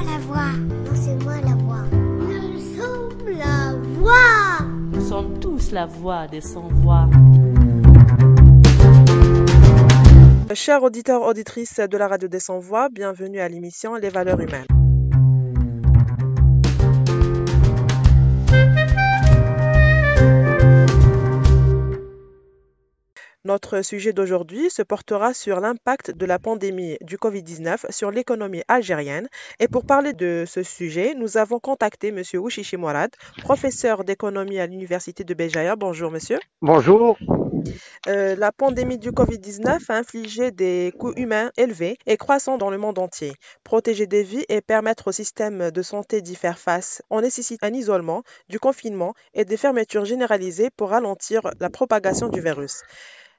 la voix. Non, c'est moi la voix. Nous sommes la voix. Nous sommes tous la voix des sans-voix. Chers auditeurs, auditrices de la radio des sans-voix, bienvenue à l'émission Les valeurs humaines. Notre sujet d'aujourd'hui se portera sur l'impact de la pandémie du Covid-19 sur l'économie algérienne. Et pour parler de ce sujet, nous avons contacté M. Ouchichi Mourad, professeur d'économie à l'université de Béjaïa. Bonjour monsieur. Bonjour. La pandémie du Covid-19 a infligé des coûts humains élevés et croissants dans le monde entier. Protéger des vies et permettre au système de santé d'y faire face, on nécessite un isolement, du confinement et des fermetures généralisées pour ralentir la propagation du virus.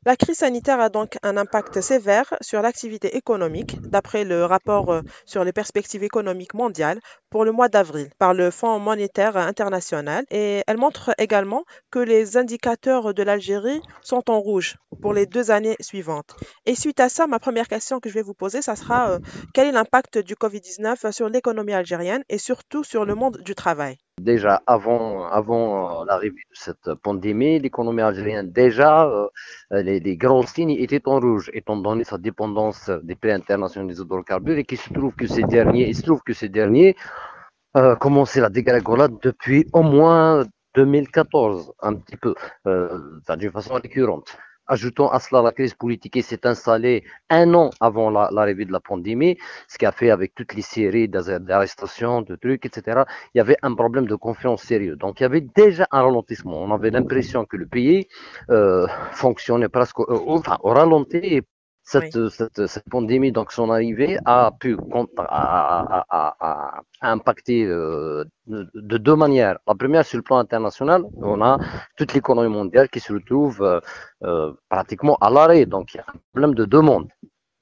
La crise sanitaire a donc un impact sévère sur l'activité économique, d'après le rapport sur les perspectives économiques mondiales pour le mois d'avril par le Fonds monétaire international. Et elle montre également que les indicateurs de l'Algérie sont en rouge pour les 2 années suivantes. Et suite à ça, ma première question que je vais vous poser, ça sera quel est l'impact du Covid-19 sur l'économie algérienne et surtout sur le monde du travail? Déjà, avant l'arrivée de cette pandémie, l'économie algérienne, déjà, les grands signes étaient en rouge, étant donné sa dépendance des prix internationaux des hydrocarbures, et qu'il se trouve que ces derniers commençaient la dégringolade depuis au moins 2014, un petit peu, d'une façon récurrente. Ajoutons à cela la crise politique qui s'est installée un an avant l'arrivée de la pandémie, ce qui a fait avec toutes les séries d'arrestations, de trucs, etc. Il y avait un problème de confiance sérieux. Donc il y avait déjà un ralentissement. On avait l'impression que le pays fonctionnait presque au ralenti. Et Oui, cette pandémie, donc son arrivée, a pu impacter de deux manières. La première, sur le plan international, on a toute l'économie mondiale qui se retrouve pratiquement à l'arrêt. Donc, il y a un problème de demande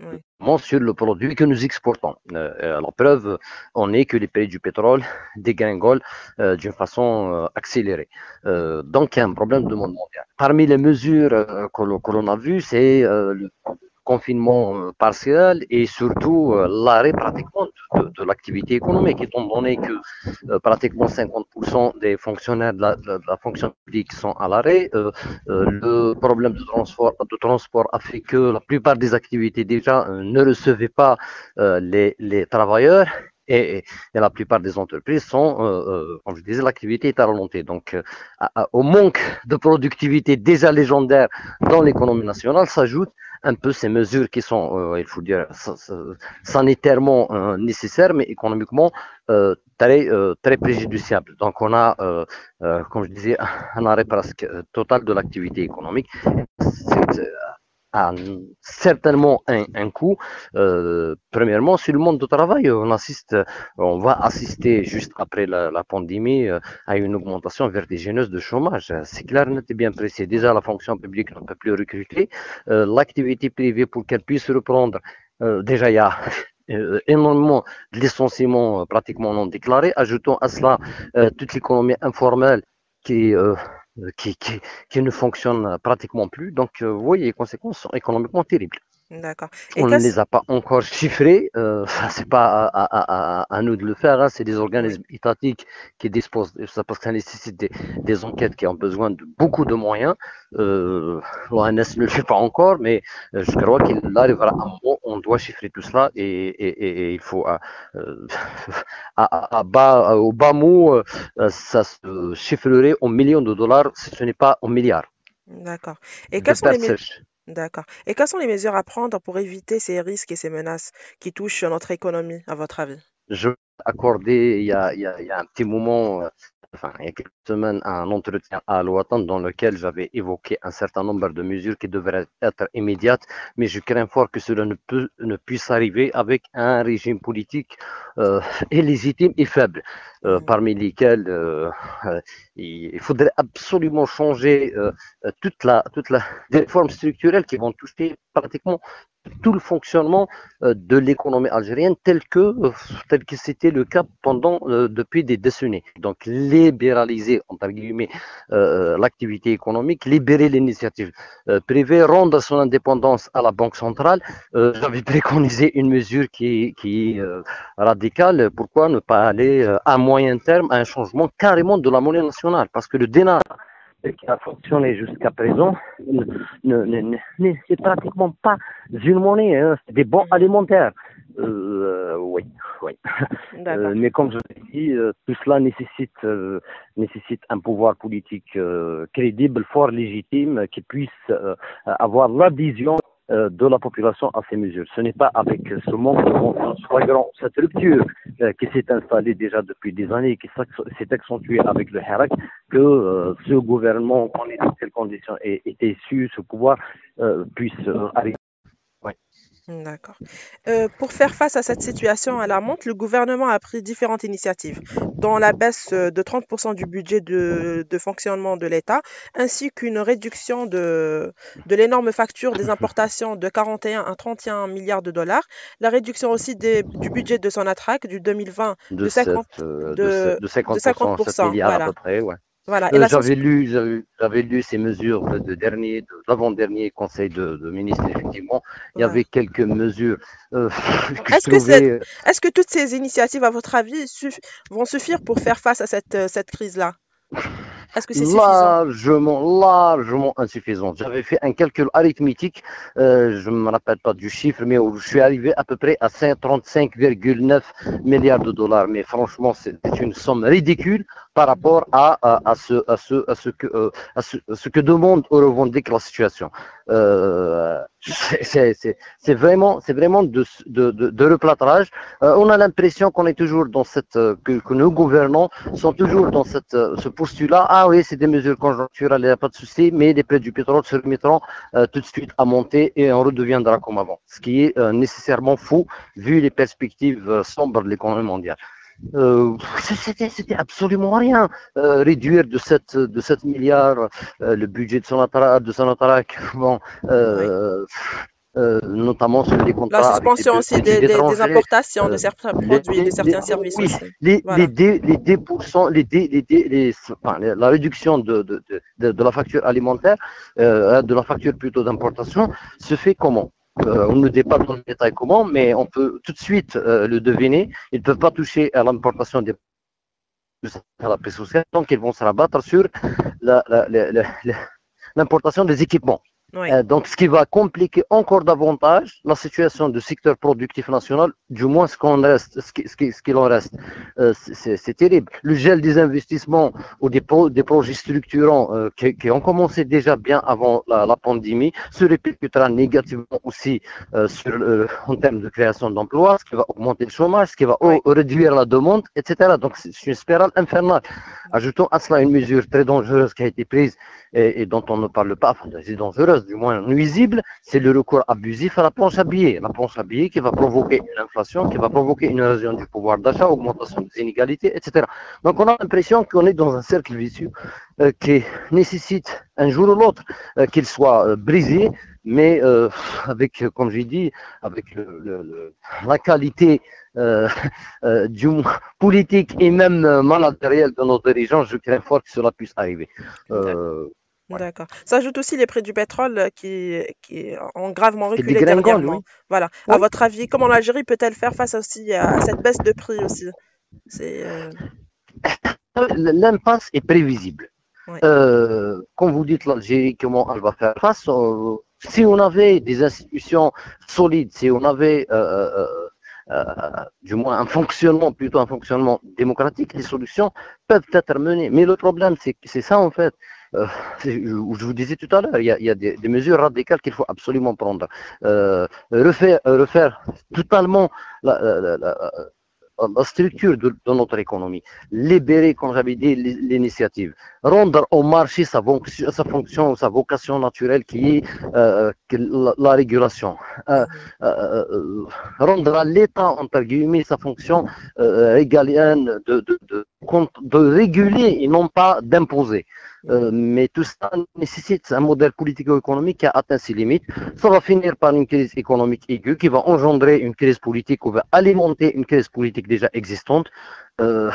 oui, sur le produit que nous exportons. La preuve en est que les prix du pétrole dégringolent d'une façon accélérée. Donc, il y a un problème de demande mondiale. Parmi les mesures que l'on a vues, c'est le confinement partiel et surtout l'arrêt pratiquement de l'activité économique, étant donné que pratiquement 50% des fonctionnaires de la fonction publique sont à l'arrêt. Le problème de transport a fait que la plupart des activités déjà ne recevaient pas les travailleurs. Et la plupart des entreprises sont, comme je disais, l'activité est à ralentir. Donc, au manque de productivité déjà légendaire dans l'économie nationale s'ajoutent un peu ces mesures qui sont, il faut dire, sanitairement nécessaires, mais économiquement très préjudiciables. Donc, on a, comme je disais, un arrêt presque total de l'activité économique. C'est a certainement un coût. Premièrement, sur le monde du travail, on va assister juste après la pandémie à une augmentation vertigineuse de chômage. C'est clair, net et bien précis. Déjà, la fonction publique ne peut plus recruter. L'activité privée, pour qu'elle puisse reprendre, déjà, il y a énormément de licenciements pratiquement non déclarés. Ajoutons à cela toute l'économie informelle qui, euh, qui, qui, qui ne fonctionne pratiquement plus. Donc, vous voyez, les conséquences sont économiquement terribles. d'accord. Et On ne qu'est-ce... les a pas encore chiffrés, c'est pas à nous de le faire, hein. C'est des Oui. organismes étatiques qui disposent de ça parce que ça nécessite des enquêtes qui ont besoin de beaucoup de moyens. L'ONS ne le fait pas encore, mais je crois qu'il arrivera un moment où on doit chiffrer tout cela et il faut euh, au bas mot, ça se chiffrerait en millions de dollars, si ce n'est pas en milliards D'accord. Et de quelles sont les pertes mé- sèches. D'accord. Et quelles sont les mesures à prendre pour éviter ces risques et ces menaces qui touchent notre économie, à votre avis? Je vais accorder il y a un petit moment, il y a quelques semaines, un entretien à l'OATAN dans lequel j'avais évoqué un certain nombre de mesures qui devraient être immédiates, mais je crains fort que cela ne puisse arriver avec un régime politique illégitime et faible, Mhm. parmi lesquels il faudrait absolument changer des réformes structurelles qui vont toucher pratiquement tout le fonctionnement de l'économie algérienne tel que c'était le cas depuis des décennies. Donc libéraliser entre guillemets l'activité économique, libérer l'initiative privée, rendre son indépendance à la Banque centrale. J'avais préconisé une mesure qui est radicale. Pourquoi ne pas aller à moyen terme à un changement carrément de la monnaie nationale? Parce que le dinar qui a fonctionné jusqu'à présent c'est pratiquement pas une monnaie, hein, c'est des bons alimentaires. Oui, oui. Mais comme je l'ai dit, tout cela nécessite un pouvoir politique crédible, fort, légitime, qui puisse avoir l'adhésion de la population à ces mesures. Ce n'est pas avec ce manque de confiance flagrant, cette rupture qui s'est installée déjà depuis des années et qui s'est accentuée avec le Hirak que ce gouvernement, en dans quelles conditions était issu, ce pouvoir puisse arriver. Ouais. D'accord. Pour faire face à cette situation alarmante, le gouvernement a pris différentes initiatives, dont la baisse de 30% du budget de fonctionnement de l'État, ainsi qu'une réduction de l'énorme facture des importations de 41 à 31 milliards de dollars, la réduction aussi du budget de Sonatrach du 2020 de 50, de, de de 50%, 7 50%. milliards à Voilà. peu près, ouais. Voilà. Et la J'avais lu ces mesures de l'avant-dernier conseil de ministres, effectivement. Il y voilà. avait quelques mesures que je Est-ce que trouvais. est-ce que toutes ces initiatives, à votre avis, vont suffire pour faire face à cette crise-là? Est-ce que c'est suffisant? Largement insuffisante. J'avais fait un calcul arithmétique, je ne me rappelle pas du chiffre, mais où je suis arrivé à peu près à 35,9 milliards de dollars. Mais franchement, c'est une somme ridicule par rapport à ce que demande ou revendique la situation. C'est vraiment de replâtrage. On a l'impression qu'on est toujours dans que nos gouvernants sont toujours dans ce postulat. Ah oui, c'est des mesures conjoncturelles, il n'y a pas de souci, mais les prix du pétrole se remettront tout de suite à monter et on redeviendra comme avant. Ce qui est nécessairement faux vu les perspectives sombres de l'économie mondiale. C'était absolument rien. Réduire de 7 milliards le budget de Sonatrach, bon, Oui. notamment sur les La contrats avec suspension aussi petits des étrangers. importations de certains produits, de certains services Oui, aussi. Voilà. les 10%, la réduction de la facture alimentaire, de la facture plutôt d'importation, se fait comment? On ne dit pas dans le détail comment, mais on peut tout de suite le deviner. Ils ne peuvent pas toucher à l'importation des à la paix sociale, donc ils vont se rabattre sur l'importation des équipements. Oui. Donc, ce qui va compliquer encore davantage la situation du secteur productif national, du moins ce qu'il en reste. C'est terrible. Le gel des investissements ou des projets structurants qui ont commencé déjà bien avant la pandémie se répercutera négativement aussi en termes de création d'emplois, ce qui va augmenter le chômage, ce qui va réduire la demande, etc. Donc, c'est une spirale infernale. Ajoutons à cela une mesure très dangereuse qui a été prise et dont on ne parle pas, enfin, c'est dangereuse, du moins nuisible, c'est le recours abusif à la planche à billets. La planche à billets qui va provoquer une inflation, qui va provoquer une érosion du pouvoir d'achat, augmentation des inégalités, etc. Donc on a l'impression qu'on est dans un cercle vicieux qui nécessite un jour ou l'autre qu'il soit brisé, mais avec, comme j'ai dit, avec la qualité du politique et même managériel de nos dirigeants, je crains fort que cela puisse arriver. Ouais. D'accord. S'ajoutent aussi les prix du pétrole qui ont gravement Et reculé dégringole, dernièrement. oui. Voilà. À Oui. votre avis, comment l'Algérie peut-elle faire face aussi à cette baisse de prix aussi? C'est L'impasse est prévisible. ouais. Quand vous dites l'Algérie, comment elle va faire face, si on avait des institutions solides, si on avait du moins plutôt un fonctionnement démocratique, les solutions peuvent être menées. Mais le problème, c'est ça en fait. Je vous disais tout à l'heure, il y a des mesures radicales qu'il faut absolument prendre. Refaire totalement la structure de notre économie, libérer, comme j'avais dit, l'initiative, rendre au marché sa fonction, sa vocation naturelle qui est la régulation, rendre à l'État, entre guillemets, sa fonction régalienne de réguler et non pas d'imposer. mais tout ça nécessite un modèle politico-économique qui a atteint ses limites. Ça va finir par une crise économique aiguë qui va engendrer une crise politique ou va alimenter une crise politique déjà existante. Euh,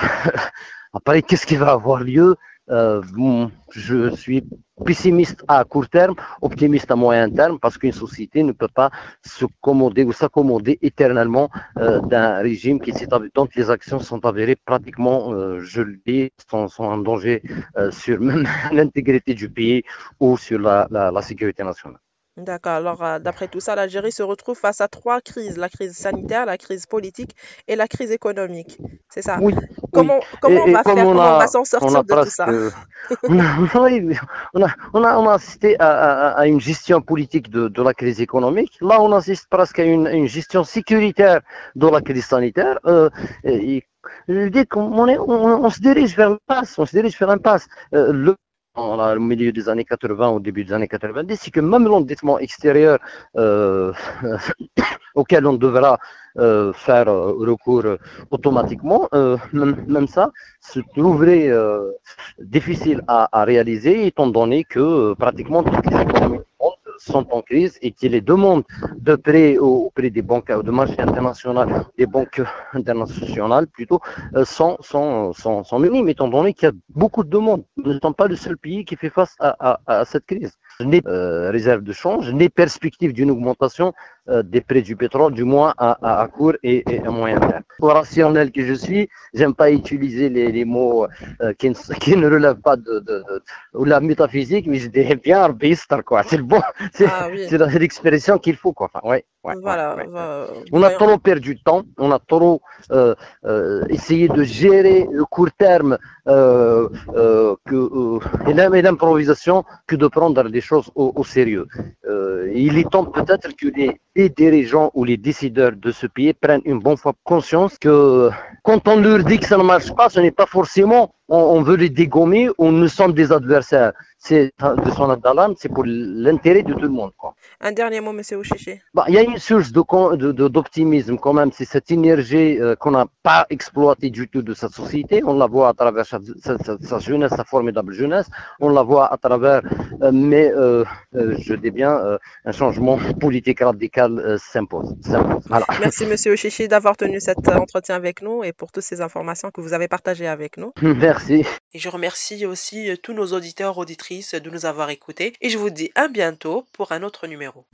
Après, qu'est-ce qui va avoir lieu? Je suis pessimiste à court terme, optimiste à moyen terme, parce qu'une société ne peut pas se commoder ou s'accommoder éternellement d'un régime dont les actions sont avérées pratiquement, je le dis, sont en danger sur même l'intégrité du pays ou sur la sécurité nationale. D'accord. Alors, d'après tout ça, l'Algérie se retrouve face à trois crises, la crise sanitaire, la crise politique et la crise économique. C'est ça. Oui, oui. Comment on Et va comme faire? Comment on va s'en on a sortir de tout presque, ça? oui, on a assisté à une gestion politique de la crise économique. Là, on assiste presque à une gestion sécuritaire de la crise sanitaire. Et je dis on se dirige vers l'impasse. On se dirige vers l'impasse. Au milieu des années 80, au début des années 90, c'est que même l'endettement extérieur auquel on devra faire recours automatiquement, même ça se trouverait difficile à réaliser, étant donné que pratiquement toutes les économies du monde sont en crise et que les demandes de prêts auprès des banques de marché international, des banques internationales plutôt, sont minimes, étant donné qu'il y a beaucoup de demandes. Nous ne sommes pas le seul pays qui fait face à cette crise. Ni réserve de change, ni perspective d'une augmentation des prix du pétrole, du moins à court et à moyen terme. Pour rationnel que je suis, j'aime pas utiliser les mots qui ne relèvent pas de la métaphysique, mais je dirais bien arbistre, quoi. C'est le bon, Ah oui, c'est l'expression qu'il faut, quoi. Enfin, voilà. On a Voyons. trop perdu de temps, on a trop essayé de gérer le court terme et l'improvisation que de prendre des choses au sérieux. Il est temps peut-être que les dirigeants ou les décideurs de ce pays prennent une bonne fois conscience que quand on leur dit que ça ne marche pas, ce n'est pas forcément on veut les dégommer ou nous sommes des adversaires. C'est de son d'alarme, c'est pour l'intérêt de tout le monde, quoi. Un dernier mot, Monsieur Ouchiché. Bah, il y a une source d'optimisme quand même, c'est cette énergie qu'on n'a pas exploitée du tout de cette société. On la voit à travers sa jeunesse, sa formidable jeunesse. On la voit à travers, je dis bien, un changement politique radical s'impose. Voilà. Merci, Monsieur Ouchiché, d'avoir tenu cet entretien avec nous et pour toutes ces informations que vous avez partagées avec nous. Merci. Et je remercie aussi tous nos auditeurs, auditrices de nous avoir écoutés. Et je vous dis à bientôt pour un autre numéro.